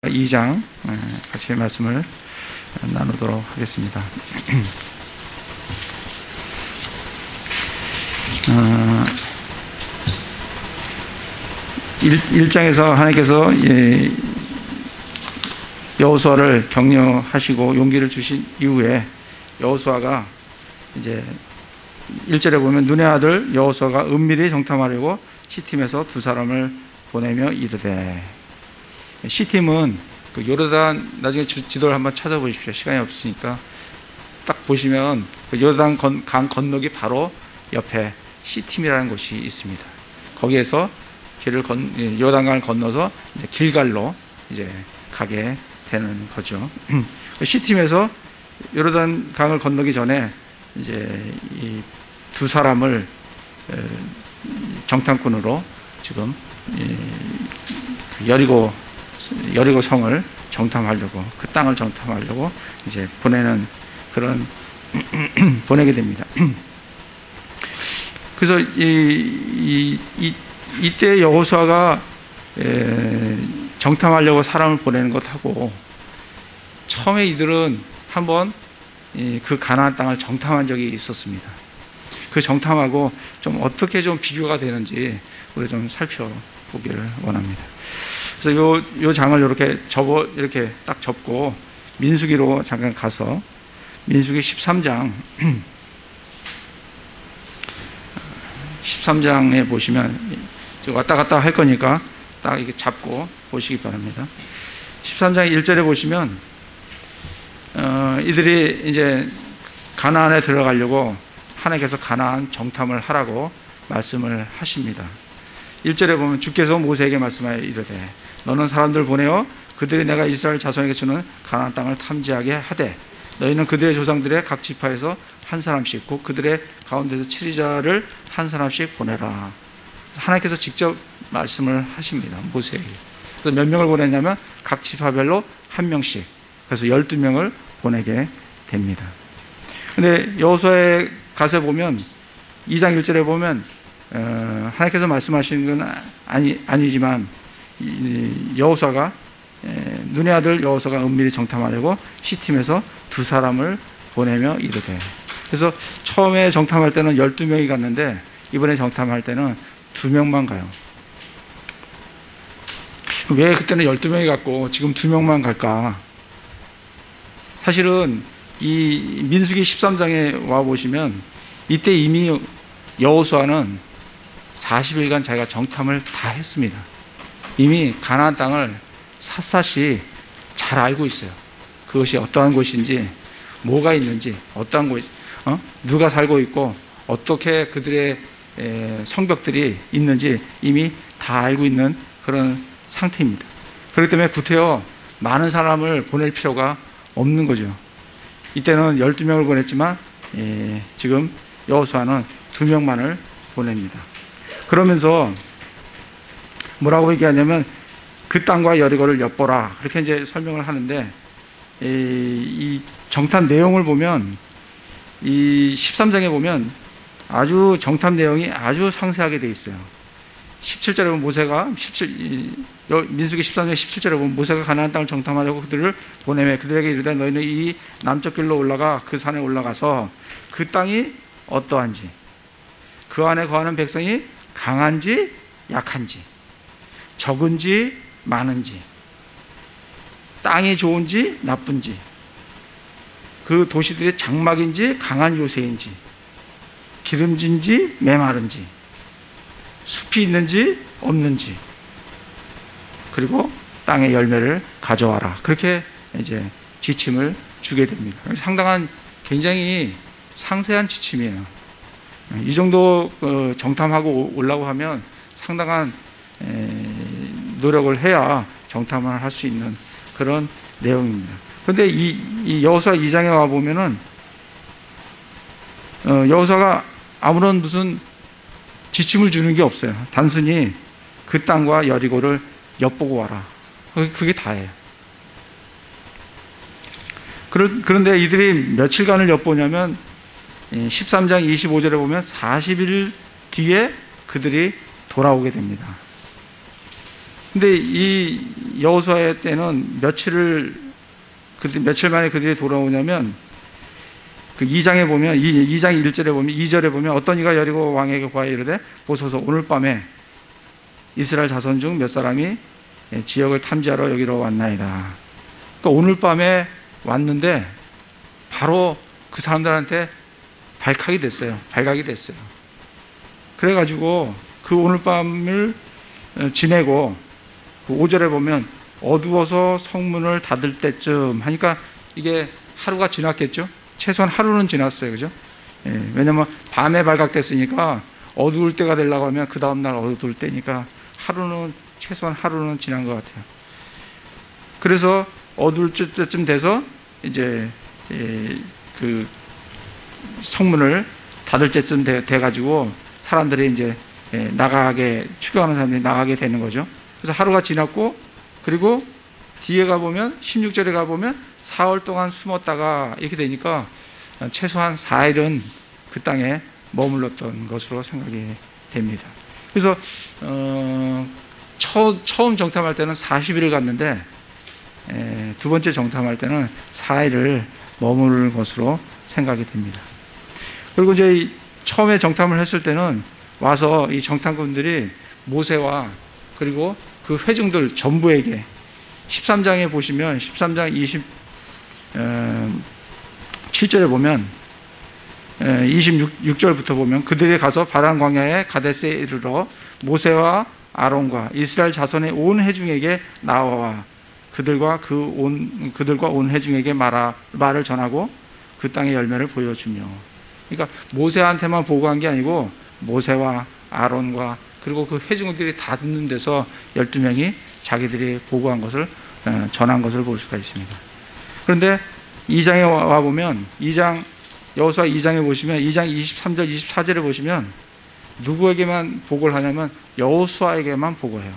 2장 같이 말씀을 나누도록 하겠습니다. 1장에서 하나님께서 여호수아를 격려하시고 용기를 주신 이후에 여호수아가 이제 1절에 보면 눈의 아들 여호수아가 은밀히 정탐하려고 시팀에서 두 사람을 보내며 이르되, 시팀은 그 요르단, 나중에 지도를 한번 찾아보십시오. 시간이 없으니까 딱 보시면 그 요르단 강 건너기 바로 옆에 시팀이라는 곳이 있습니다. 거기에서 요단강을 건너서 이제 길갈로 이제 가게 되는 거죠. 시팀에서 요르단 강을 건너기 전에 이제 이 두 사람을 정탐꾼으로 지금 여리고 성을 정탐하려고, 그 땅을 정탐하려고 이제 보내게 됩니다. 그래서 이때 여호수아가 정탐하려고 사람을 보내는 것하고 처음에 이들은 한번 그 가나안 땅을 정탐한 적이 있었습니다. 그 정탐하고 좀 어떻게 좀 비교가 되는지 우리 좀 살펴보기를 원합니다. 그래서 요 장을 이렇게 딱 접고 민수기로 잠깐 가서 민수기 13장에 보시면 왔다 갔다 할 거니까 딱 이렇게 잡고 보시기 바랍니다. 13장 1절에 보시면 이들이 이제 가나안에 들어가려고 하나님께서 가나안 정탐을 하라고 말씀을 하십니다. 1절에 보면 주께서 모세에게 말씀하여 이르되, 너는 사람들 보내어 그들이 내가 이스라엘 자손에게 주는 가나안 땅을 탐지하게 하되, 너희는 그들의 조상들의 각 지파에서 한 사람씩, 곧 그들의 가운데서 치리자를 한 사람씩 보내라. 하나님께서 직접 말씀을 하십니다, 모세에게. 그래서 몇 명을 보냈냐면 각 지파별로 한 명씩, 그래서 12명을 보내게 됩니다. 근데 여호수아의 가서 보면 2장 1절에 보면 하나님께서 말씀하시는 건 아니지만 여호수아가 눈의 아들 여호수아가 은밀히 정탐하려고 시팀에서 두 사람을 보내며 이르되, 그래서 처음에 정탐할 때는 12명이 갔는데 이번에 정탐할 때는 2명만 가요. 왜 그때는 12명이 갔고 지금 2명만 갈까? 사실은 이 민수기 13장에 와 보시면 이때 이미 여호수아는 40일간 자기가 정탐을 다 했습니다. 이미 가나안 땅을 샅샅이 잘 알고 있어요. 그것이 어떠한 곳인지, 뭐가 있는지, 어떠한 곳, 누가 살고 있고 어떻게 그들의 성벽들이 있는지 이미 다 알고 있는 그런 상태입니다. 그렇기 때문에 구태여 많은 사람을 보낼 필요가 없는 거죠. 이때는 12명을 보냈지만 지금 여호수아는 2명만을 보냅니다. 그러면서 뭐라고 얘기하냐면 그 땅과 여리고를 엿보라, 그렇게 이제 설명을 하는데, 이 정탐 내용을 보면 이 13장에 보면 아주 정탐 내용이 아주 상세하게 되어 있어요. 17절에 보면 민수기 13장 17절에 보면 모세가 가나안 땅을 정탐하려고 그들을 보내매 그들에게 이르되, 너희는 이 남쪽 길로 올라가 그 산에 올라가서 그 땅이 어떠한지, 그 안에 거하는 백성이 강한지 약한지, 적은지 많은지, 땅이 좋은지 나쁜지, 그 도시들이 장막인지 강한 요새인지, 기름진지 메마른지, 숲이 있는지 없는지, 그리고 땅의 열매를 가져와라, 그렇게 이제 지침을 주게 됩니다. 상당한, 굉장히 상세한 지침이에요. 이 정도 정탐하고 오려고 하면 상당한 노력을 해야 정탐을 할 수 있는 그런 내용입니다. 그런데 이 여호수아 2장에 와 보면은 여호수아가 아무런 무슨 지침을 주는 게 없어요. 단순히 그 땅과 여리고를 엿보고 와라, 그게 다예요. 그런데 이들이 며칠간을 엿보냐면 13장 25절에 보면 40일 뒤에 그들이 돌아오게 됩니다. 근데 이 여호수아 때는 며칠 만에 그들이 돌아오냐면 그 2장에 보면 2장 1절에 보면 2절에 보면 어떤 이가 여리고 왕에게 고하여 이르되 보소서 오늘 밤에 이스라엘 자손 중 몇 사람이 지역을 탐지하러 여기로 왔나이다. 그러니까 오늘 밤에 왔는데 바로 그 사람들한테 발각이 됐어요. 그래가지고 그 오늘 밤을 지내고 그 5절에 보면 어두워서 성문을 닫을 때쯤 하니까 이게 하루가 지났겠죠. 최소한 하루는 지났어요. 그죠? 왜냐면 밤에 발각됐으니까 어두울 때가 되려고 하면 그 다음날 어두울 때니까 최소한 하루는 지난 것 같아요. 그래서 어두울 때쯤 돼서 이제 그 성문을 닫을 때쯤 돼가지고 사람들이 이제 추격하는 사람들이 나가게 되는 거죠. 그래서 하루가 지났고, 그리고 뒤에 가보면 16절에 가보면 사흘 동안 숨었다가 이렇게 되니까 최소한 4일은 그 땅에 머물렀던 것으로 생각이 됩니다. 그래서 처음 정탐할 때는 40일을 갔는데 두 번째 정탐할 때는 4일을 머무를 것으로 생각이 됩니다. 그리고 이제 처음에 정탐을 했을 때는 와서 이 정탐꾼들이 모세와 그리고 그 회중들 전부에게 13장에 보시면 13장 27절에 보면 26절부터 보면 그들이 가서 바란 광야에 가데스에 이르러 모세와 아론과 이스라엘 자손의 온 회중에게 나와 그들과 온 회중에게 말을 전하고 그 땅의 열매를 보여주며. 그러니까 모세한테만 보고한 게 아니고 모세와 아론과 그리고 그 회중들이 다 듣는 데서 12명이 자기들이 보고한 것을 전한 것을 볼 수가 있습니다. 그런데 2장에 와보면 여호수아 2장에 보시면 2장 23절 24절에 보시면 누구에게만 보고를 하냐면 여호수아에게만 보고해요.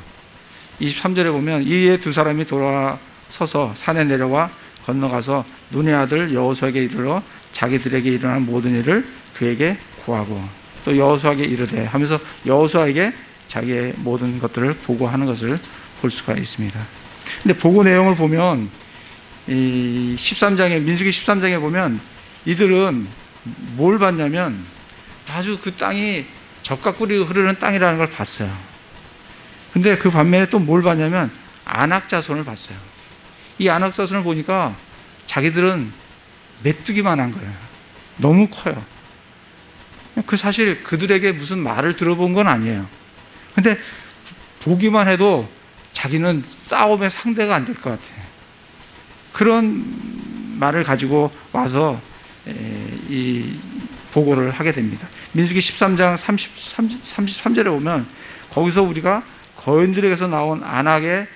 23절에 보면 이에 두 사람이 돌아서서 산에 내려와 건너가서 눈의 아들 여호수아에게 이르러 자기들에게 일어난 모든 일을 그에게 고하고 또 여호수아에게 이르되 하면서 여호수아에게 자기의 모든 것들을 보고하는 것을 볼 수가 있습니다. 근데 보고 내용을 보면 이 13장에 민수기 13장에 보면 이들은 뭘 봤냐면 아주 그 땅이 젖과 꿀이 흐르는 땅이라는 걸 봤어요. 근데 그 반면에 또 뭘 봤냐면 안악자손을 봤어요. 이 안악자손을 보니까 자기들은 메뚜기만 한 거예요. 너무 커요. 사실 그들에게 무슨 말을 들어본 건 아니에요. 근데 보기만 해도 자기는 싸움의 상대가 안 될 것 같아요. 그런 말을 가지고 와서 이 보고를 하게 됩니다. 민수기 13장 33절에 보면 거기서 우리가 거인들에게서 나온 안악의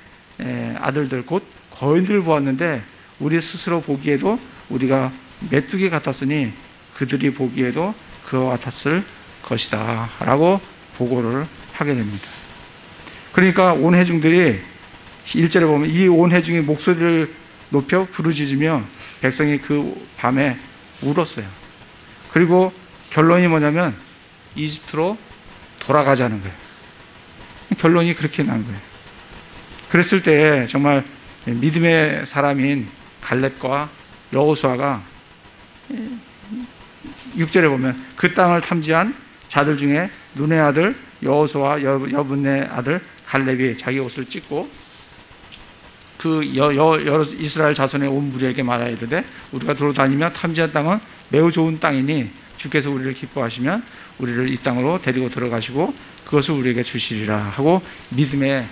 아들들 곧 거인들을 보았는데 우리 스스로 보기에도 우리가 메뚜기 같았으니 그들이 보기에도 그와 같았을 것이다 라고 보고를 하게 됩니다. 그러니까 온 회중들이 1절에 보면 이 온 회중이 목소리를 높여 부르짖으며 백성이 그 밤에 울었어요. 그리고 결론이 뭐냐면 이집트로 돌아가자는 거예요. 결론이 그렇게 난 거예요. 그랬을 때 정말 믿음의 사람인 갈렙과 여호수아가 6절에 보면 그 땅을 탐지한 자들 중에 눈의 아들 여호수아와 여분의 아들 갈렙이 자기 옷을 찢고 그 이스라엘 자손의 온 무리에게 말하여 이르되 우리가 돌아다니며 탐지한 땅은 매우 좋은 땅이니 주께서 우리를 기뻐하시면 우리를 이 땅으로 데리고 들어가시고 그것을 우리에게 주시리라 하고 믿음의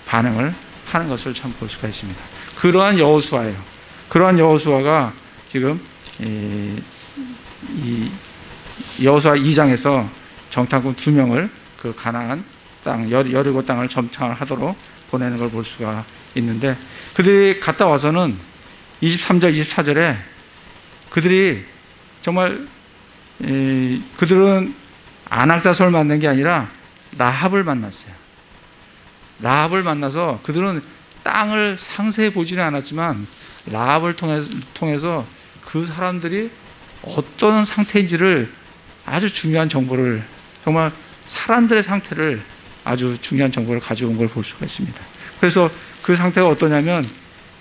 반응을 하는 것을 참 볼 수가 있습니다. 그러한 여호수아예요. 그러한 여호수아가 지금 이 여호수아 2장에서 정탐꾼 2명을 그 가나안 땅 여리고 땅을 점령을 하도록 보내는 걸 볼 수가 있는데 그들이 갔다 와서는 23절 24절에 그들이 정말 그들은 안악자손을 만난 게 아니라 라합을 만났어요. 라합을 만나서 그들은 땅을 상세히 보지는 않았지만 라합을 통해서 그 사람들이 어떤 상태인지를 아주 중요한 정보를 정말 사람들의 상태를 아주 중요한 정보를 가져온 걸 볼 수가 있습니다. 그래서 그 상태가 어떠냐면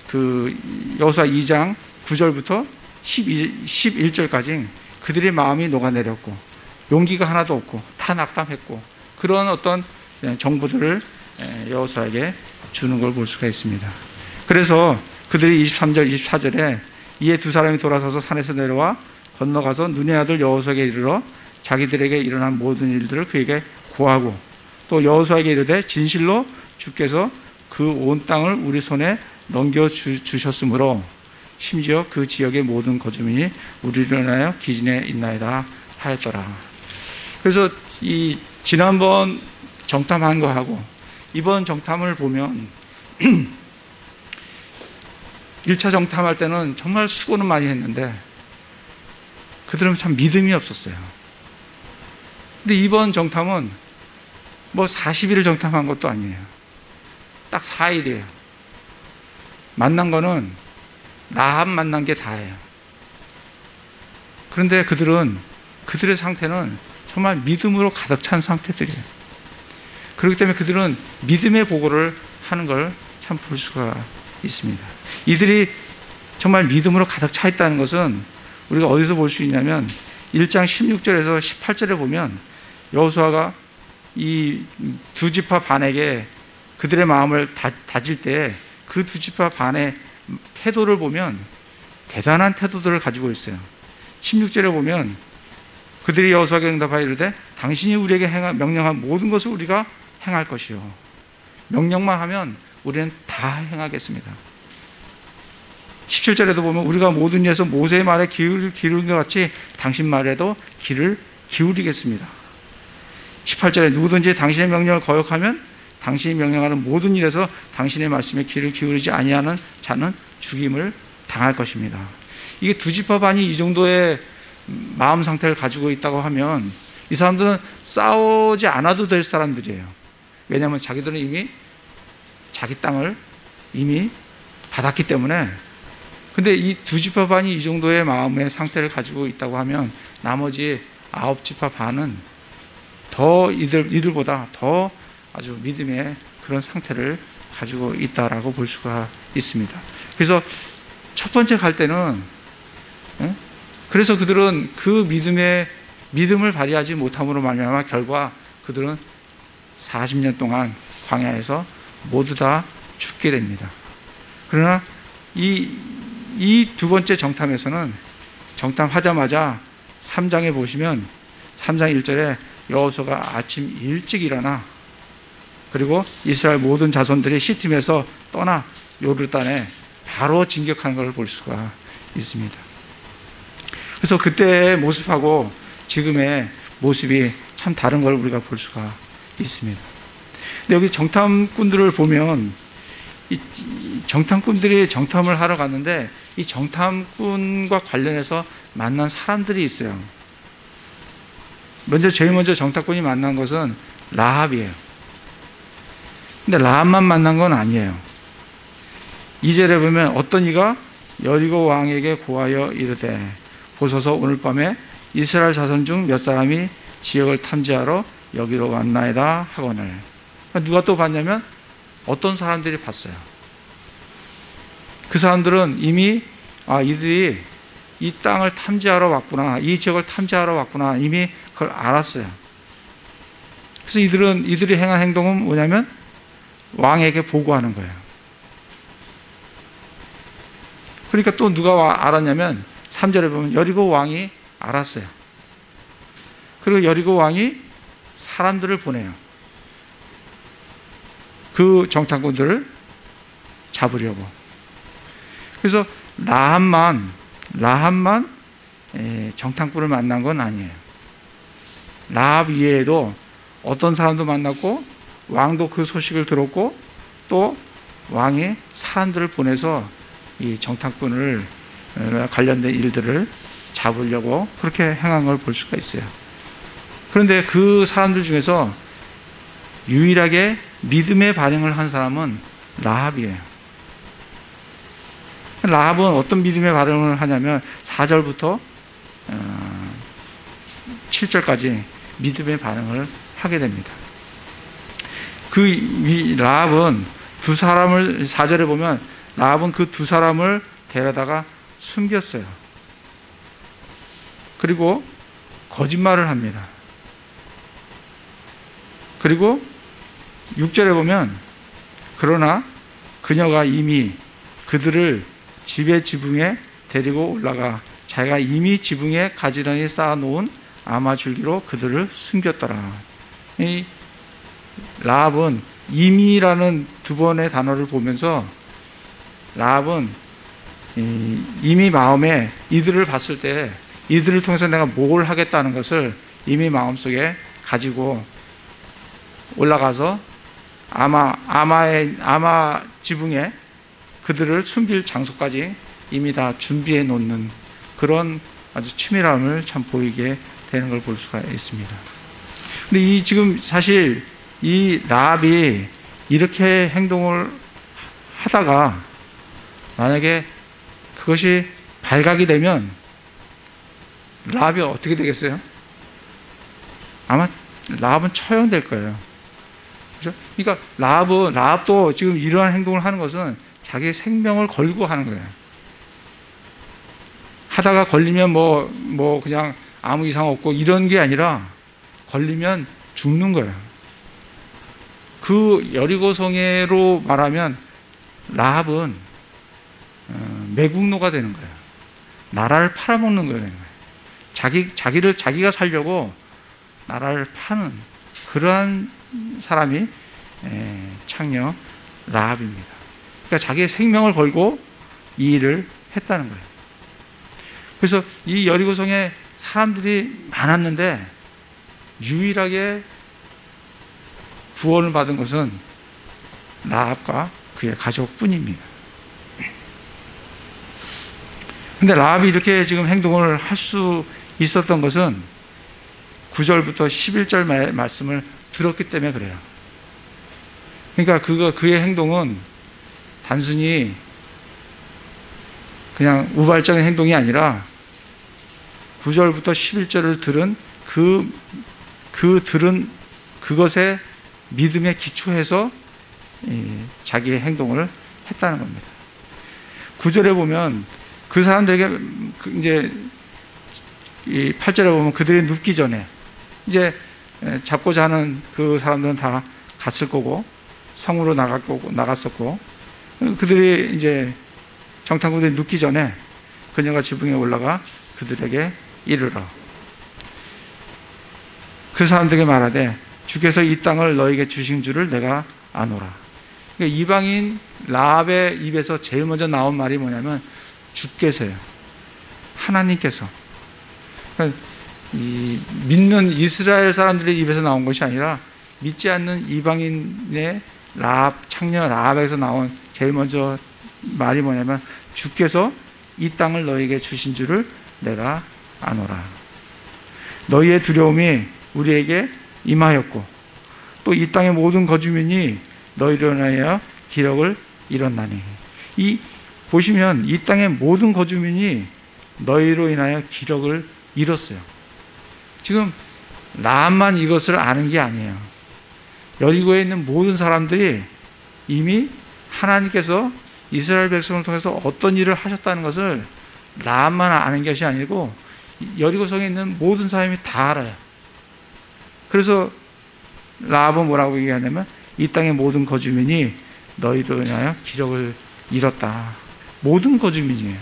그 여호수아 2장 9절부터 11절까지 그들의 마음이 녹아내렸고 용기가 하나도 없고 다 낙담했고 그런 어떤 정보들을 여호수아에게 주는 걸 볼 수가 있습니다. 그래서 그들이 23절 24절에 이에 두 사람이 돌아서서 산에서 내려와 건너가서 눈의 아들 여호수아에게 이르러 자기들에게 일어난 모든 일들을 그에게 고하고 또 여호수아에게 이르되 진실로 주께서 그 온 땅을 우리 손에 넘겨주셨으므로 심지어 그 지역의 모든 거주민이 우리를 인하여 기진에 있나이다 하였더라. 그래서 이 지난번 정탐한 거하고 이번 정탐을 보면 1차 정탐할 때는 정말 수고는 많이 했는데 그들은 참 믿음이 없었어요. 근데 이번 정탐은 뭐 40일을 정탐한 것도 아니에요. 딱 4일이에요. 만난 거는 라합 만난 게 다예요. 그런데 그들의 상태는 정말 믿음으로 가득 찬 상태들이에요. 그렇기 때문에 그들은 믿음의 보고를 하는 걸 참 볼 수가 있습니다. 이들이 정말 믿음으로 가득 차 있다는 것은 우리가 어디서 볼 수 있냐면 1장 16절에서 18절에 보면 여호수아가 이 두 지파 반에게 그들의 마음을 다질 때 그 두 지파 반의 태도를 보면 대단한 태도들을 가지고 있어요. 16절에 보면 그들이 여호수아에게 응답하여 이르되 당신이 우리에게 명령한 모든 것을 우리가 행할 것이요 명령만 하면 우리는 다 행하겠습니다. 17절에도 보면 우리가 모든 일에서 모세의 말에 귀를 기울인 것 같이 당신 말에도 귀를 기울이겠습니다. 18절에 누구든지 당신의 명령을 거역하면 당신이 명령하는 모든 일에서 당신의 말씀에 귀를 기울이지 아니하는 자는 죽임을 당할 것입니다. 이게 두 지파 반이 이 정도의 마음 상태를 가지고 있다고 하면 이 사람들은 싸우지 않아도 될 사람들이에요. 왜냐하면 자기들은 이미 자기 땅을 이미 받았기 때문에. 근데 이 두 지파 반이 이 정도의 마음의 상태를 가지고 있다고 하면 나머지 9지파 반은 더 이들보다 더 아주 믿음의 그런 상태를 가지고 있다라고 볼 수가 있습니다. 그래서 첫 번째 갈 때는 그래서 그들은 그 믿음을 발휘하지 못함으로 말미암아 결과 그들은 40년 동안 광야에서 모두 다 죽게 됩니다. 그러나 이 두 번째 정탐에서는 정탐하자마자 3장에 보시면 3장 1절에 여호수아가 아침 일찍 일어나 그리고 이스라엘 모든 자손들이 시팀에서 떠나 요르단에 바로 진격하는 것을 볼 수가 있습니다. 그래서 그때의 모습하고 지금의 모습이 참 다른 걸 우리가 볼 수가 있습니다. 근데 여기 정탐꾼들을 보면 이 정탐꾼들이 정탐을 하러 갔는데 이 정탐꾼과 관련해서 만난 사람들이 있어요. 제일 먼저 정탐꾼이 만난 것은 라합이에요. 근데 라합만 만난 건 아니에요. 2절에 보면 어떤 이가 여리고 왕에게 고하여 이르되 보소서 오늘 밤에 이스라엘 자손 중 몇 사람이 지역을 탐지하러 여기로 왔나이다 하거늘. 누가 또 봤냐면 어떤 사람들이 봤어요. 그 사람들은 이미 이들이 이 땅을 탐지하러 왔구나, 이 지역을 탐지하러 왔구나 이미 그걸 알았어요. 그래서 이들이 행한 행동은 뭐냐면 왕에게 보고하는 거예요. 그러니까 또 누가 알았냐면 3절에 보면 여리고 왕이 알았어요. 그리고 여리고 왕이 사람들을 보내요. 그 정탐꾼들을 잡으려고. 그래서 라합만 정탐꾼을 만난 건 아니에요. 라합 이외에도 어떤 사람도 만났고 왕도 그 소식을 들었고 또 왕이 사람들을 보내서 이 정탐꾼을 관련된 일들을 잡으려고 그렇게 행한 걸 볼 수가 있어요. 그런데 그 사람들 중에서 유일하게 믿음의 반응을 한 사람은 라합이에요. 라합은 어떤 믿음의 반응을 하냐면 4절부터 7절까지 믿음의 반응을 하게 됩니다. 라합은 두 사람을, 4절에 보면 라합은 그 두 사람을 데려다가 숨겼어요. 그리고 거짓말을 합니다. 그리고 6절에 보면 그러나 그녀가 이미 그들을 집의 지붕에 데리고 올라가 자기가 이미 지붕에 가지런히 쌓아놓은 아마 줄기로 그들을 숨겼더라. 이 라합은 이미라는 두 번의 단어를 보면서 라합은 이미 마음에 이들을 봤을 때 이들을 통해서 내가 뭘 하겠다는 것을 이미 마음속에 가지고 올라가서 아마 지붕에 그들을 숨길 장소까지 이미 다 준비해 놓는 그런 아주 치밀함을 참 보이게 되는 걸 볼 수가 있습니다. 근데 지금 사실 이 라합이 이렇게 행동을 하다가 만약에 그것이 발각이 되면 라합이 어떻게 되겠어요? 아마 라합은 처형될 거예요. 그렇죠? 그러니까 라합도 지금 이러한 행동을 하는 것은 자기 생명을 걸고 하는 거예요. 하다가 걸리면 뭐 그냥 아무 이상 없고 이런 게 아니라 걸리면 죽는 거예요. 그 여리고성애로 말하면 라합은 매국노가 되는 거예요. 나라를 팔아먹는 거예요. 자기를 자기가 살려고 나라를 파는 그러한 사람이 창녀 라합입니다. 그러니까 자기의 생명을 걸고 이 일을 했다는 거예요. 그래서 이 여리고성에 사람들이 많았는데 유일하게 구원을 받은 것은 라합과 그의 가족뿐입니다. 근데 라합이 이렇게 지금 행동을 할 수 있었던 것은 9절부터 11절 말씀을 들었기 때문에 그래요. 그러니까 그의 행동은 단순히 그냥 우발적인 행동이 아니라 9절부터 11절을 들은 들은 그것에 믿음에 기초해서 자기의 행동을 했다는 겁니다. 9절에 보면 그 사람들에게 이제 8절에 보면 그들이 눕기 전에 이제 잡고자 하는 그 사람들은 다 갔을 거고 성으로 나갔었고 그들이 이제 정탐꾼들이 눕기 전에 그녀가 지붕에 올라가 그들에게 이르러 그 사람들에게 말하되 주께서 이 땅을 너에게 주신 줄을 내가 아노라. 그러니까 이방인 라합의 입에서 제일 먼저 나온 말이 뭐냐면 주께서요. 하나님께서. 그러니까 믿는 이스라엘 사람들의 입에서 나온 것이 아니라 믿지 않는 이방인의 창녀 라합에서 나온 제일 먼저 말이 뭐냐면 주께서 이 땅을 너에게 주신 줄을 내가 아노라. 너희의 두려움이 우리에게 임하였고 또 이 땅의 모든 거주민이 너희로 인하여 기력을 잃었나니. 보시면 이 땅의 모든 거주민이 너희로 인하여 기력을 잃었어요. 지금 라합만 이것을 아는 게 아니에요. 여리고에 있는 모든 사람들이 이미 하나님께서 이스라엘 백성을 통해서 어떤 일을 하셨다는 것을 라합만 아는 것이 아니고 여리고성에 있는 모든 사람이 다 알아요. 그래서 라합은 뭐라고 얘기하냐면 이 땅의 모든 거주민이 너희로 인하여 기력을 잃었다. 모든 거주민이에요.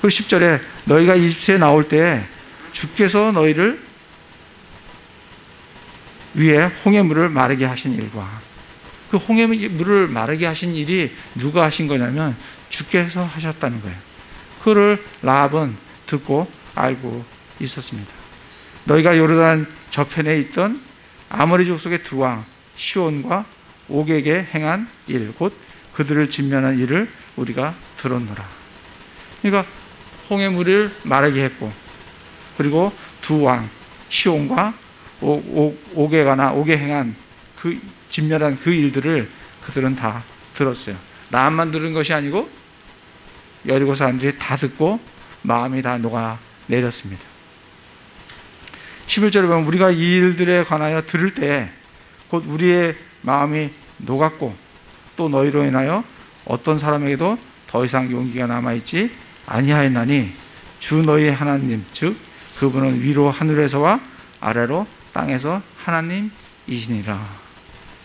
그리고 10절에 너희가 이집트에 나올 때 주께서 너희를 위에 홍해물을 마르게 하신 일과 그 홍해물을 마르게 하신 일이 누가 하신 거냐면 주께서 하셨다는 거예요. 그거를 라합은 듣고 알고 있었습니다. 너희가 요르단 저편에 있던 아모리 족속의 두 왕 시온과 옥에게 행한 일 곧 그들을 진멸한 일을 우리가 들었노라. 그러니까 홍해물을 마르게 했고 그리고 두 왕 시온과 옥에 행한 그 진멸한 그 일들을 그들은 다 들었어요. 라합만 들은 것이 아니고 여리고 사람들이 다 듣고 마음이 다 녹아내렸습니다. 11절에 보면 우리가 이 일들에 관하여 들을 때 곧 우리의 마음이 녹았고 또 너희로 인하여 어떤 사람에게도 더 이상 용기가 남아있지 아니하였나니 주 너희의 하나님 즉 그분은 위로 하늘에서와 아래로 땅에서 하나님이시니라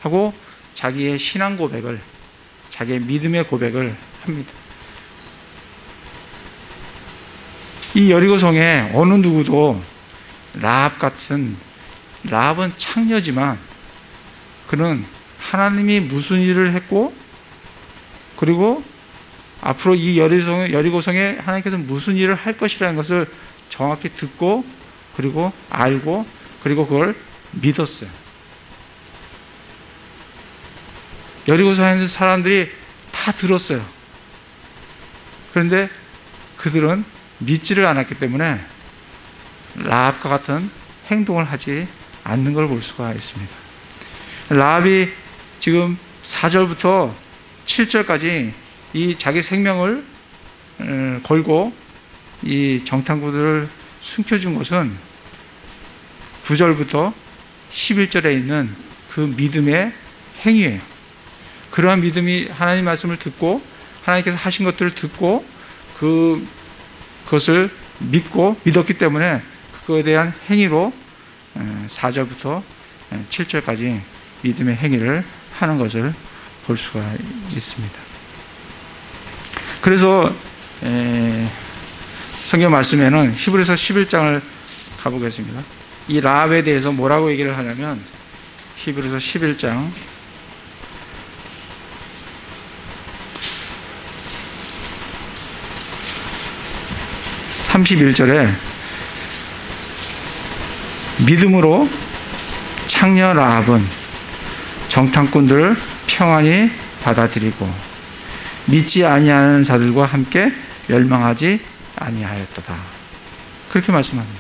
하고 자기의 신앙 고백을, 자기의 믿음의 고백을 합니다. 이 여리고성에 어느 누구도 라합은 창녀지만 그는 하나님이 무슨 일을 했고 그리고 앞으로 이 여리고성에 하나님께서 무슨 일을 할 것이라는 것을 정확히 듣고 그리고 알고 그리고 그걸 믿었어요. 여리고성에서 사람들이 다 들었어요. 그런데 그들은 믿지를 않았기 때문에 라합과 같은 행동을 하지 않는 걸 볼 수가 있습니다. 라합이 지금 4절부터 7절까지 이 자기 생명을 걸고 이 정탐꾼들을 숨겨준 것은 9절부터 11절에 있는 그 믿음의 행위예요. 그러한 믿음이 하나님 말씀을 듣고 하나님께서 하신 것들을 듣고 그것을 믿었기 때문에 그거에 대한 행위로 4절부터 7절까지 믿음의 행위를 하는 것을 볼 수가 있습니다. 그래서 성경 말씀에는 히브리서 11장을 가보겠습니다. 이 라합에 대해서 뭐라고 얘기를 하냐면 히브리서 11장 31절에 믿음으로 창녀 라합은 정탐꾼들을 평안히 받아들이고 믿지 아니하는 자들과 함께 멸망하지 아니하였도다. 그렇게 말씀합니다.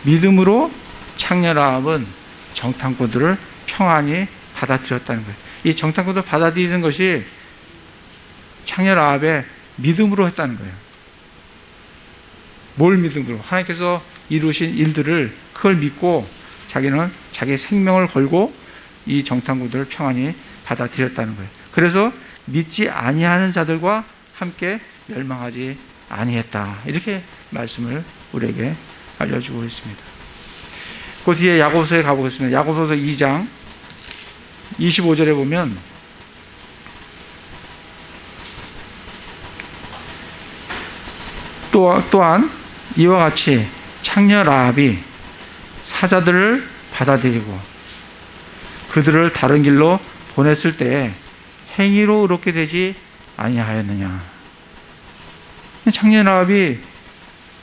믿음으로 창녀 라합은 정탐꾼들을 평안히 받아들였다는 거예요. 이 정탐꾼들을 받아들이는 것이 창녀 라합의 믿음으로 했다는 거예요. 뭘 믿음으로? 하나님께서 이루신 일들을 그걸 믿고 자기는 자기의 생명을 걸고 이 정탐꾼들을 평안히 받아들였다는 거예요. 그래서 믿지 아니하는 자들과 함께 멸망하지 아니했다. 이렇게 말씀을 우리에게 알려주고 있습니다. 그 뒤에 야고보서에 가보겠습니다. 야고보서 2장 25절에 보면 또한 이와 같이 창녀 라합이 사자들을 받아들이고 그들을 다른 길로 보냈을 때에 행위로 의롭게 되지 아니하였느냐. 창녀 라합이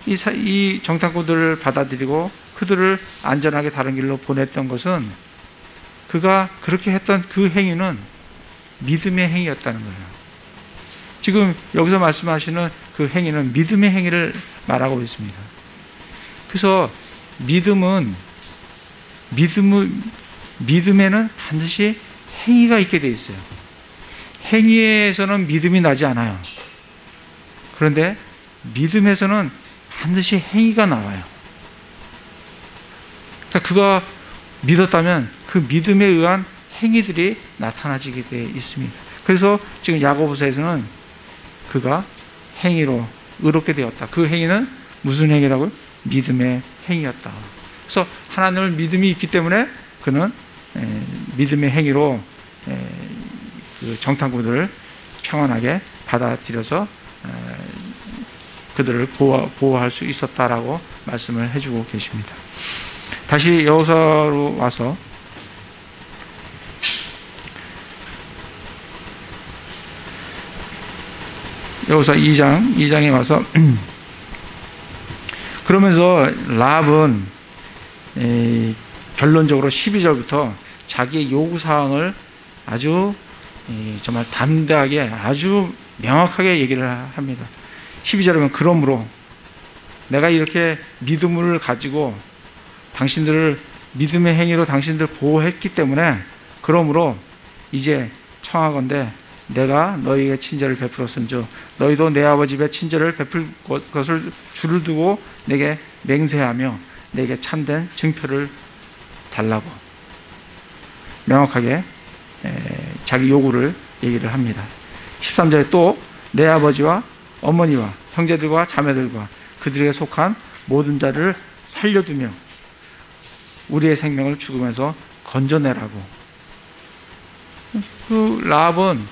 이 정탐꾼들을 받아들이고 그들을 안전하게 다른 길로 보냈던 것은 그가 그렇게 했던 그 행위는 믿음의 행위였다는 거예요. 지금 여기서 말씀하시는 그 행위는 믿음의 행위를 말하고 있습니다. 그래서 믿음에는 반드시 행위가 있게 되어 있어요. 행위에서는 믿음이 나지 않아요. 그런데 믿음에서는 반드시 행위가 나와요. 그러니까 그가 믿었다면 그 믿음에 의한 행위들이 나타나지게 되어 있습니다. 그래서 지금 야고보서에서는 그가 행위로 의롭게 되었다. 그 행위는 무슨 행위라고요? 믿음의 행위였다. 그래서 하나님을 믿음이 있기 때문에 그는 믿음의 행위로 그 정탐꾼들을 평안하게 받아들여서 그들을 보호할 수 있었다라고 말씀을 해주고 계십니다. 다시 여호수아로 와서 여호수아 2장에 와서 그러면서 라합은 결론적으로 12절부터 자기의 요구사항을 아주 정말 담대하게 아주 명확하게 얘기를 합니다. 12절에 보면 그러므로 내가 이렇게 믿음을 가지고 당신들을 믿음의 행위로 당신들 보호했기 때문에 그러므로 이제 청하건대 내가 너희에게 친절을 베풀었은즉 너희도 내 아버지 집에 친절을 베풀 것을 줄을 두고 내게 맹세하며 내게 참된 증표를 달라고. 명확하게 자기 요구를 얘기를 합니다. 13절에 또 내 아버지와 어머니와 형제들과 자매들과 그들에게 속한 모든 자를 살려두며 우리의 생명을 죽음에서 건져내라고. 그 라합은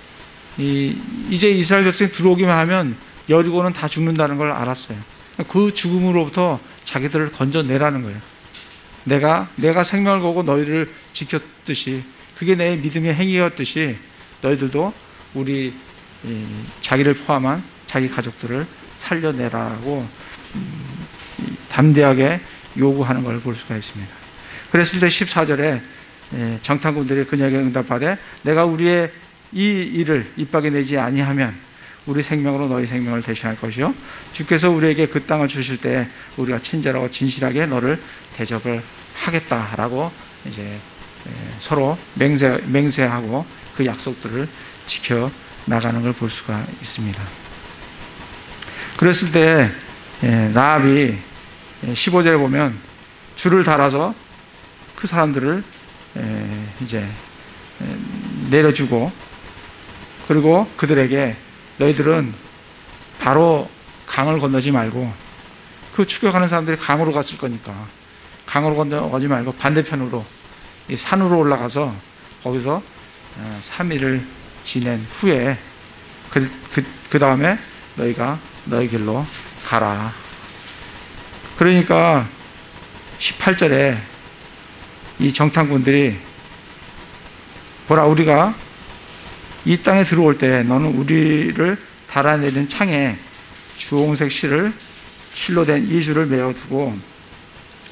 이제 이스라엘 백성이 들어오기만 하면 여리고는 다 죽는다는 걸 알았어요. 그 죽음으로부터 자기들을 건져내라는 거예요. 내가 생명을 걸고 너희를 지켰듯이, 그게 내 믿음의 행위였듯이 너희들도 우리 자기를 포함한 자기 가족들을 살려내라고 담대하게 요구하는 걸 볼 수가 있습니다. 그랬을 때 14절에 정탐꾼들이 그녀에게 응답하되 내가 우리의 이 일을 입밖에 내지 아니하면 우리 생명으로 너희 생명을 대신할 것이요 주께서 우리에게 그 땅을 주실 때 우리가 친절하고 진실하게 너를 대접을 하겠다라고 이제 서로 맹세하고 그 약속들을 지켜 나가는 걸 볼 수가 있습니다. 그랬을 때 라합이 15절에 보면 줄을 달아서 그 사람들을 이제 내려주고, 그리고 그들에게 너희들은 바로 강을 건너지 말고, 그 추격하는 사람들이 강으로 갔을 거니까 강으로 건너가지 말고 반대편으로 이 산으로 올라가서 거기서 3일을 지낸 후에 그 다음에 너희가 너희 길로 가라. 그러니까 18절에 이 정탐꾼들이 보라, 우리가 이 땅에 들어올 때 너는 우리를 달아내린 창에 주홍색 실로 된 이줄을 메어두고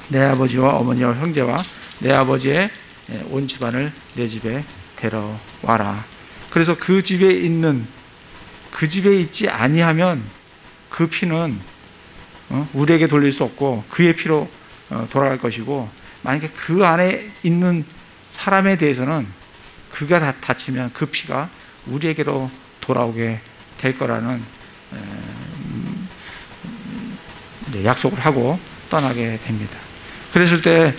내 아버지와 어머니와 형제와 내 아버지의 온 집안을 내 집에 데려와라. 그래서 그 집에 있지 아니하면 그 피는 우리에게 돌릴 수 없고 그의 피로 돌아갈 것이고, 만약에 그 안에 있는 사람에 대해서는 그가 다치면 그 피가 우리에게로 돌아오게 될 거라는 약속을 하고 떠나게 됩니다. 그랬을 때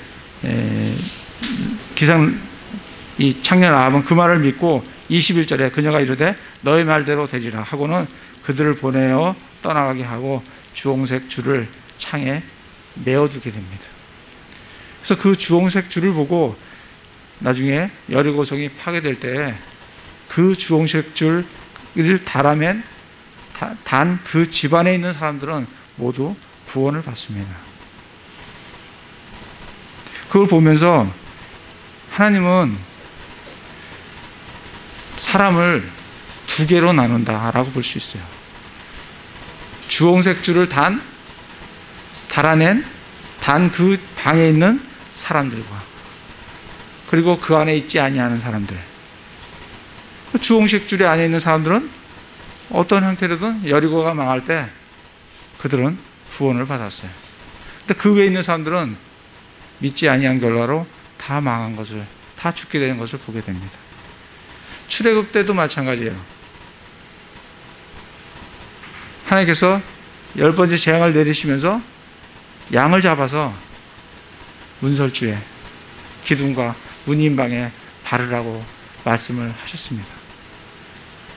이 청년 라합은 그 말을 믿고 21절에 그녀가 이르되 너의 말대로 되리라 하고는 그들을 보내어 떠나가게 하고 주홍색 줄을 창에 메어두게 됩니다. 그래서 그 주홍색 줄을 보고 나중에 여리고성이 파괴될 때 그 주홍색 줄을 달아맨 단 그 집안에 있는 사람들은 모두 구원을 받습니다. 그걸 보면서 하나님은 사람을 두 개로 나눈다라고 볼 수 있어요. 주홍색 줄을 달아낸 그 방에 있는 사람들과, 그리고 그 안에 있지 아니하는 사람들. 그 주홍색 줄에 안에 있는 사람들은 어떤 형태로든 여리고가 망할 때 그들은 구원을 받았어요. 근데 그 외에 있는 사람들은 믿지 아니한 결과로 다 망한 것을, 다 죽게 되는 것을 보게 됩니다. 출애굽 때도 마찬가지예요. 하나님께서 10번째 재앙을 내리시면서 양을 잡아서 문설주에 기둥과 문인방에 바르라고 말씀을 하셨습니다.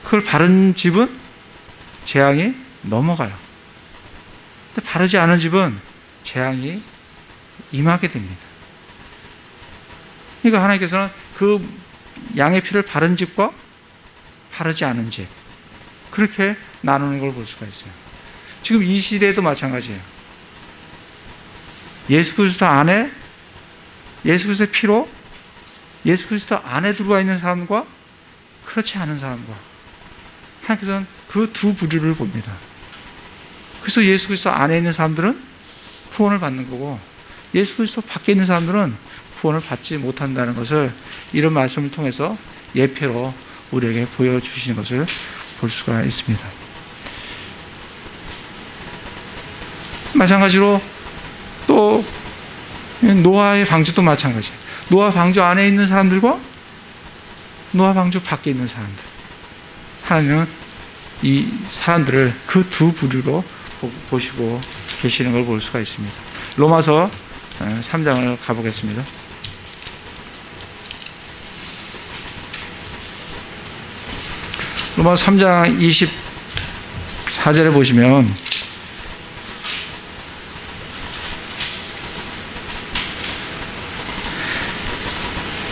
그걸 바른 집은 재앙이 넘어가요. 근데 바르지 않은 집은 재앙이 임하게 됩니다. 그러니까 하나님께서는 그 양의 피를 바른 집과 바르지 않은 집, 그렇게 나누는 걸 볼 수가 있어요. 지금 이 시대에도 마찬가지예요. 예수 그리스도 안에, 예수 그리스도의 피로 예수 그리스도 안에 들어와 있는 사람과 그렇지 않은 사람과, 하나님께서는 그 두 부류를 봅니다. 그래서 예수 그리스도 안에 있는 사람들은 구원을 받는 거고, 예수 그리스도 밖에 있는 사람들은 구원을 받지 못한다는 것을 이런 말씀을 통해서 예표로 우리에게 보여주시는 것을 볼 수가 있습니다. 마찬가지로 또 노아의 방주도 마찬가지예요. 노아 방주 안에 있는 사람들과 노아 방주 밖에 있는 사람들, 하나님은 이 사람들을 그 두 부류로 보시고 계시는 걸 볼 수가 있습니다. 로마서 3장을 가보겠습니다. 로마서 3장 24절에 보시면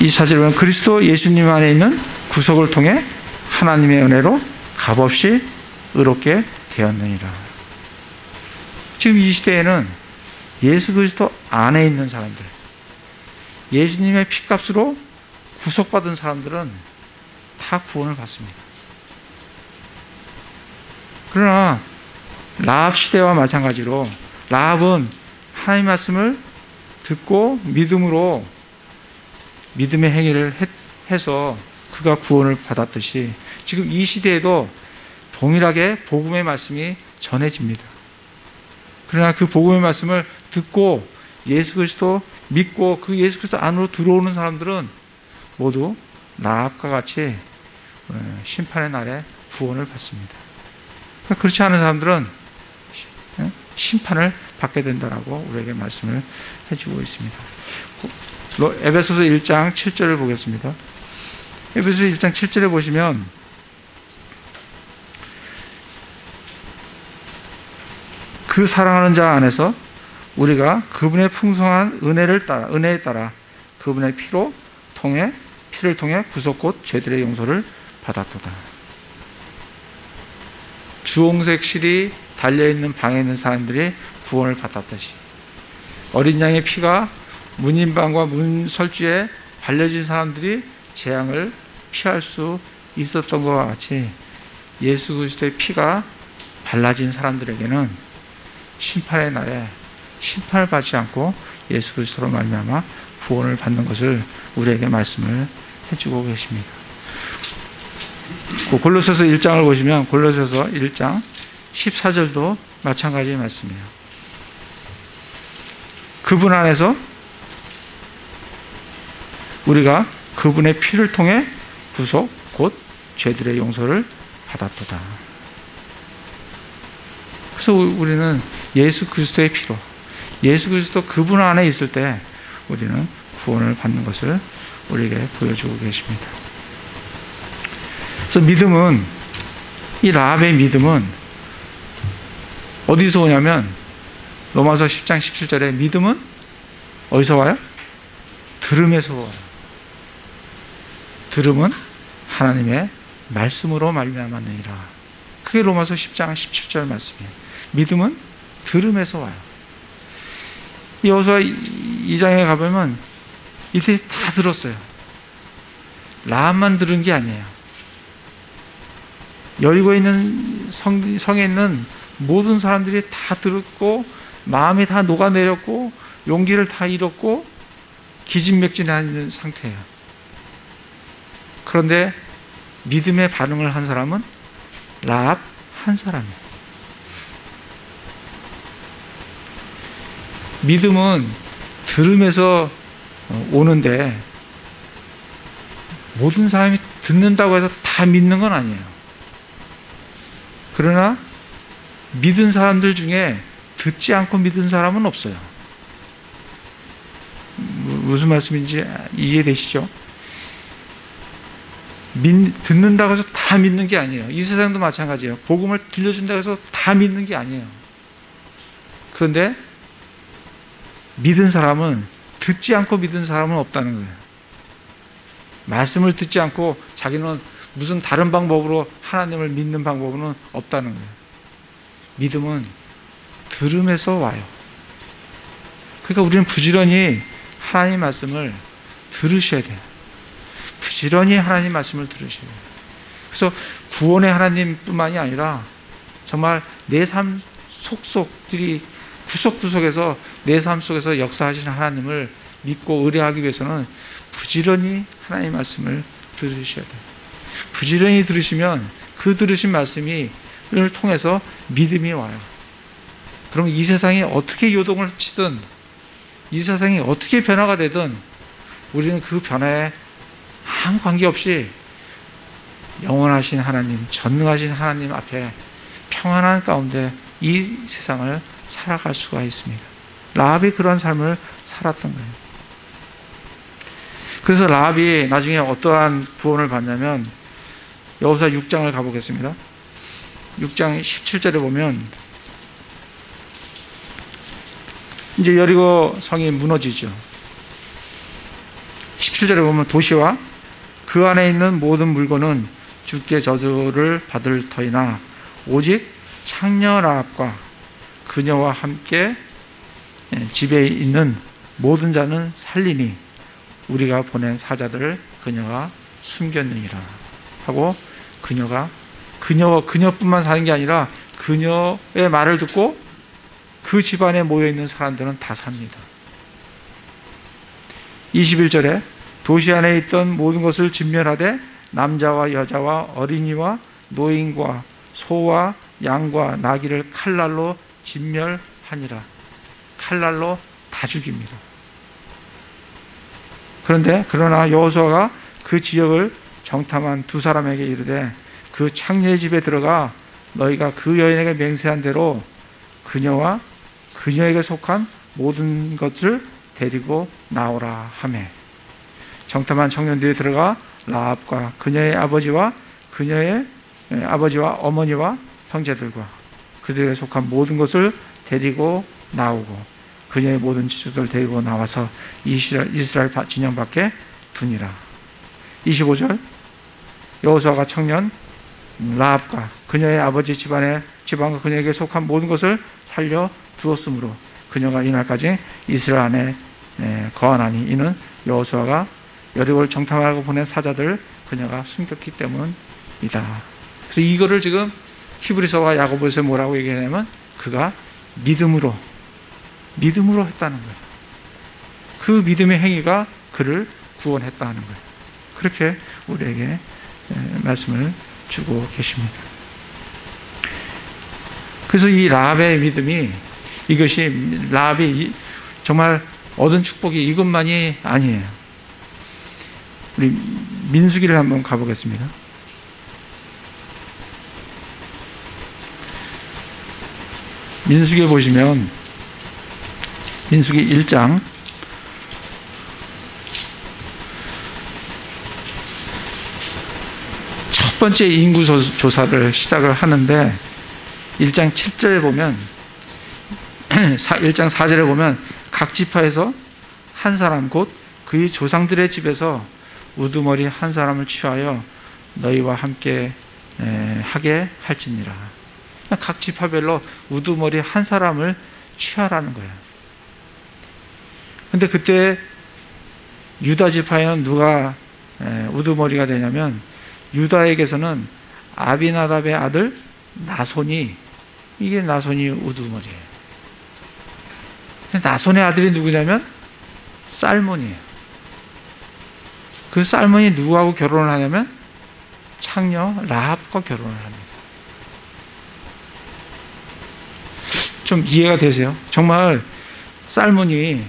이 사절에 보면 그리스도 예수님 안에 있는 구속을 통해 하나님의 은혜로 값없이 의롭게 되었느니라. 지금 이 시대에는 예수 그리스도 안에 있는 사람들, 예수님의 피값으로 구속받은 사람들은 다 구원을 받습니다. 그러나 라합 시대와 마찬가지로 라합은 하나님의 말씀을 듣고 믿음으로 믿음의 행위를 해서 그가 구원을 받았듯이 지금 이 시대에도 동일하게 복음의 말씀이 전해집니다. 그러나 그 복음의 말씀을 듣고 예수 그리스도 믿고 그 예수 그리스도 안으로 들어오는 사람들은 모두 라합과 같이 심판의 날에 구원을 받습니다. 그렇지 않은 사람들은 심판을 받게 된다라고 우리에게 말씀을 해주고 있습니다. 에베소서 1장 7절을 보겠습니다. 에베소서 1장 7절에 보시면 그 사랑하는 자 안에서 우리가 그분의 풍성한 은혜에 따라 그분의 피를 통해 구속 곧 죄들의 용서를 받았도다. 주홍색 실이 달려있는 방에 있는 사람들이 구원을 받았듯이 어린 양의 피가 문인방과 문설주에 발려진 사람들이 재앙을 피할 수 있었던 것과 같이 예수 그리스도의 피가 발라진 사람들에게는 심판의 날에 심판을 받지 않고 예수 그리스도로 말미암아 구원을 받는 것을 우리에게 말씀을 해주고 계십니다. 골로새서 1장을 보시면 골로새서 1장 14절도 마찬가지의 말씀이에요. 그분 안에서 우리가 그분의 피를 통해 구속 곧 죄들의 용서를 받았도다. 그래서 우리는 예수 그리스도의 피로 예수 그리스도 그분 안에 있을 때 우리는 구원을 받는 것을 우리에게 보여주고 계십니다. 그래서 믿음은 이 라합의 믿음은 어디서 오냐면 로마서 10장 17절에 믿음은 어디서 와요? 들음에서 와요. 들음은 하나님의 말씀으로 말미암았느니라. 그게 로마서 10장 17절 말씀이에요. 믿음은 들음에서 와요. 여호수아 2장에 가보면 이들이 다 들었어요. 라합만 들은 게 아니에요. 여리고에 있는 성에 있는 모든 사람들이 다 들었고 마음이 다 녹아내렸고 용기를 다 잃었고 기진맥진한 상태예요. 그런데 믿음의 반응을 한 사람은 라합 한 사람이에요. 믿음은 들음에서 오는데 모든 사람이 듣는다고 해서 다 믿는 건 아니에요. 그러나 믿은 사람들 중에 듣지 않고 믿은 사람은 없어요. 무슨 말씀인지 이해되시죠? 듣는다고 해서 다 믿는 게 아니에요. 이 세상도 마찬가지예요. 복음을 들려준다고 해서 다 믿는 게 아니에요. 그런데 믿은 사람은 듣지 않고 믿은 사람은 없다는 거예요. 말씀을 듣지 않고 자기는 무슨 다른 방법으로 하나님을 믿는 방법은 없다는 거예요. 믿음은 들음에서 와요. 그러니까 우리는 부지런히 하나님 말씀을 들으셔야 돼요. 부지런히 하나님 말씀을 들으셔야 돼요. 그래서 구원의 하나님뿐만이 아니라 정말 내 삶 속속들이 구석구석에서 내 삶 속에서 역사하시는 하나님을 믿고 의뢰하기 위해서는 부지런히 하나님의 말씀을 들으셔야 돼요. 부지런히 들으시면 그 들으신 말씀을 통해서 믿음이 와요. 그럼 이 세상이 어떻게 요동을 치든 이 세상이 어떻게 변화가 되든 우리는 그 변화에 아무 관계없이 영원하신 하나님, 전능하신 하나님 앞에 평안한 가운데 이 세상을 살아갈 수가 있습니다. 라합이 그런 삶을 살았던 거예요. 그래서 라합이 나중에 어떠한 구원을 받냐면 여호수아 6장을 가보겠습니다. 6장 17절에 보면 이제 여리고 성이 무너지죠. 17절에 보면 도시와 그 안에 있는 모든 물건은 주께 저주를 받을 터이나 오직 창녀 라합과 그녀와 함께 집에 있는 모든 자는 살리니 우리가 보낸 사자들을 그녀가 숨겼느니라 하고, 그녀뿐만 사는 게 아니라 그녀의 말을 듣고 그 집안에 모여있는 사람들은 다 삽니다. 21절에 도시 안에 있던 모든 것을 진멸하되 남자와 여자와 어린이와 노인과 소와 양과 나귀를 칼날로 진멸하니라. 칼날로 다 죽입니다. 그러나 여호수아가 그 지역을 정탐한 두 사람에게 이르되 그 창녀의 집에 들어가 너희가 그 여인에게 맹세한 대로 그녀와 그녀에게 속한 모든 것을 데리고 나오라 하며, 정탐한 청년들이 들어가 라합과 그녀의 아버지와 어머니와 형제들과 그들에게 속한 모든 것을 데리고 나오고 그녀의 모든 지주들을 데리고 나와서 이스라엘 진영 밖에 두니라. 25절 여호수아가 청년 라합과 그녀의 아버지 집안과 그녀에게 속한 모든 것을 살려 두었으므로 그녀가 이날까지 이스라엘 안에 거하나니 이는 여호수아가 여리고를 정탐하고 보낸 사자들을 그녀가 숨겼기 때문이다. 그래서 이거를 지금 히브리서와 야고보서에 뭐라고 얘기하냐면 그가 믿음으로 했다는 거예요. 그 믿음의 행위가 그를 구원했다는 거예요. 그렇게 우리에게 말씀을 주고 계십니다. 그래서 이 라합의 믿음이, 이것이 라합이 정말 얻은 축복이 이것만이 아니에요. 우리 민수기를 한번 가보겠습니다. 민수기에 보시면 민수기 1장 첫 번째 인구 조사를 시작을 하는데 1장 7절에 보면 1장 4절에 보면 각 지파에서 한 사람 곧 그의 조상들의 집에서 우두머리 한 사람을 취하여 너희와 함께 하게 할지니라. 각 지파별로 우두머리 한 사람을 취하라는 거예요. 근데 그때 유다 지파에는 누가 우두머리가 되냐면 유다에게서는 아비나답의 아들 나손이 우두머리예요. 나손의 아들이 누구냐면 살몬이에요. 그 살몬이 누구하고 결혼을 하냐면 창녀 라합과 결혼을 합니다. 좀 이해가 되세요? 정말 살몬이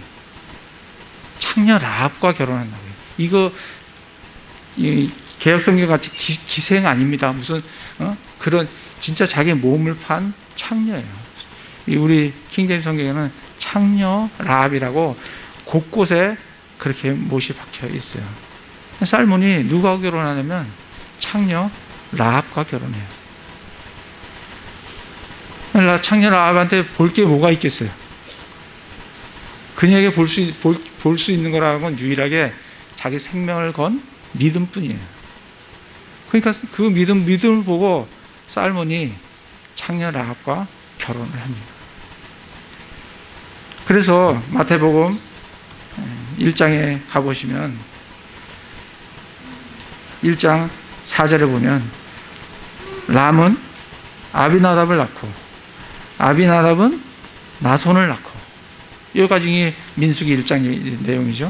창녀 라합과 결혼한다고요. 이거 개혁성경 같이 기생 아닙니다. 무슨 그런 진짜 자기 몸을 판 창녀예요. 우리 킹제임스 성경에는 창녀 라합이라고 곳곳에 그렇게 못이 박혀 있어요. 살몬이 누가 결혼하냐면 창녀 라합과 결혼해요. 창녀 라합한테 볼 게 뭐가 있겠어요? 그녀에게 볼 수 있는 거라는 건 유일하게 자기 생명을 건 믿음뿐이에요. 그러니까 그 믿음을 보고 살몬이 창녀 라합과 결혼을 합니다. 그래서 마태복음 1장에 가보시면 1장 4절에 보면 람은 아비나답을 낳고 아비나답은 나손을 낳고, 여기까지 민수기 1장 내용이죠.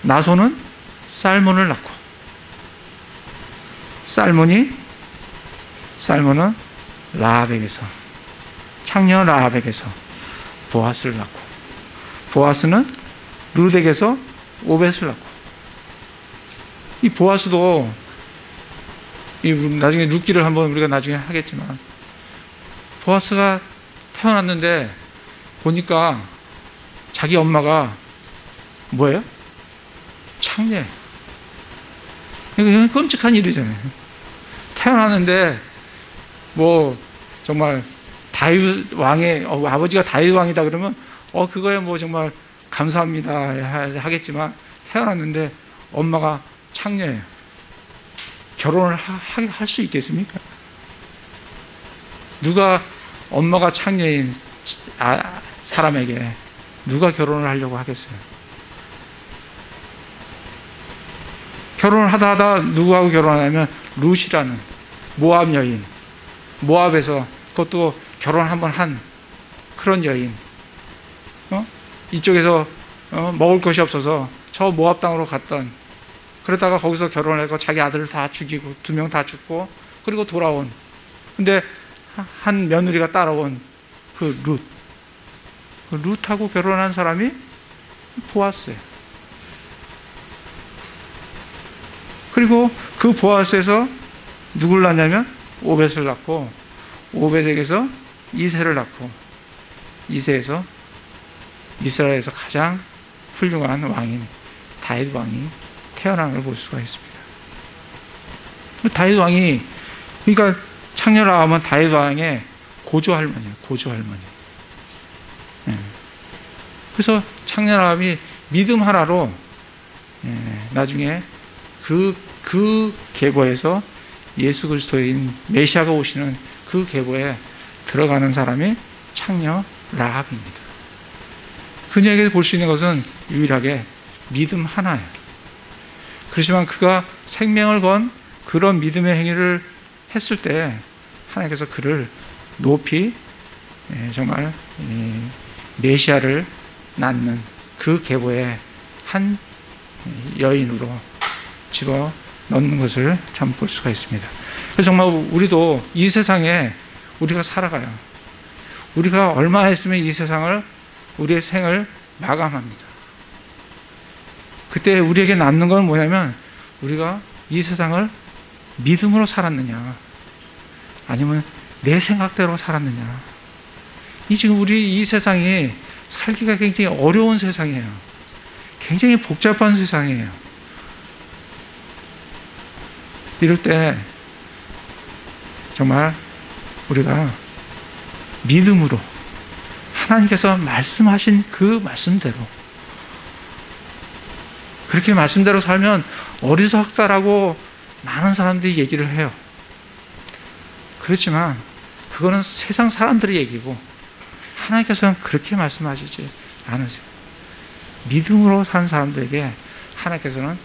나손은 살몬을 낳고 살몬은 라합에게서 창녀 라합에게서 보아스를 낳고 보아스는 룻에게서 오벳을 낳고, 이 보아스도 나중에 룻기를 한번 우리가 나중에 하겠지만 보아스가 태어났는데 보니까 자기 엄마가 뭐예요? 창녀예요. 이거 끔찍한 일이잖아요. 태어났는데 뭐 정말 다윗 왕의 아버지가 다윗 왕이다 그러면 그거에 뭐 정말 감사합니다 하겠지만, 태어났는데 엄마가 창녀예요. 결혼을 할 수 있겠습니까? 누가 엄마가 창녀인 사람에게 누가 결혼을 하려고 하겠어요? 결혼을 하다 누구하고 결혼하냐면 룻이라는 모압 여인, 모압에서 그것도 결혼 한번 한 그런 여인, 이쪽에서 먹을 것이 없어서 저 모압 땅으로 갔던, 그러다가 거기서 결혼하고 자기 아들을 다 죽이고 2명 다 죽고 그리고 돌아온, 근데 한 며느리가 따라온 그 룻, 그 룻하고 결혼한 사람이 보아스예요. 그리고 그 보아스에서 누굴 낳냐면 오벳을 낳고, 오벳에게서 이새를 낳고, 이새에서 이스라엘에서 가장 훌륭한 왕인 다윗 왕이 태어난 걸 볼 수가 있습니다. 다윗 왕이, 그러니까 창녀라 하면 다윗 왕의 고조 할머니예요. 고조 할머니. 그래서 창녀라함이 믿음 하나로 나중에 그 계보에서 예수 그리스도인 메시아가 오시는 그 계보에 들어가는 사람이 창녀 라합입니다. 그녀에게 볼 수 있는 것은 유일하게 믿음 하나예요. 그렇지만 그가 생명을 건 그런 믿음의 행위를 했을 때 하나님께서 그를 높이 정말 메시아를 낳는 그 계보의 한 여인으로 집어 넣는 것을 참 볼 수가 있습니다. 그래서 정말 우리도 이 세상에 우리가 살아가요. 우리가 얼마 했으면 이 세상을, 우리의 생을 마감합니다. 그때 우리에게 남는 건 뭐냐면, 우리가 이 세상을 믿음으로 살았느냐, 아니면 내 생각대로 살았느냐. 지금 우리 이 세상이 살기가 굉장히 어려운 세상이에요. 굉장히 복잡한 세상이에요. 이럴 때 정말 우리가 믿음으로 하나님께서 말씀하신 그 말씀대로, 그렇게 말씀대로 살면 어리석다라고 많은 사람들이 얘기를 해요. 그렇지만 그거는 세상 사람들의 얘기고, 하나님께서는 그렇게 말씀하시지 않으세요. 믿음으로 산 사람들에게 하나님께서는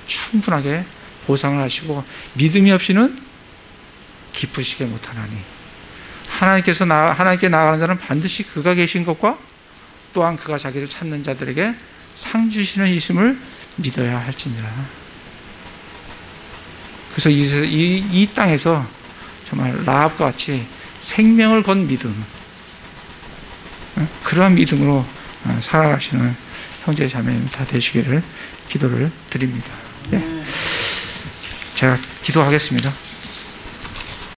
충분하게 보상을 하시고, 믿음이 없이는 기쁘시게 못하나니, 하나님께 나아가는 자는 반드시 그가 계신 것과 또한 그가 자기를 찾는 자들에게 상 주시는 이심을 믿어야 할지니라. 그래서 이 땅에서 정말 라합과 같이 생명을 건 믿음, 그러한 믿음으로 살아가시는 형제 자매님 다 되시기를 기도를 드립니다. 제가 기도하겠습니다.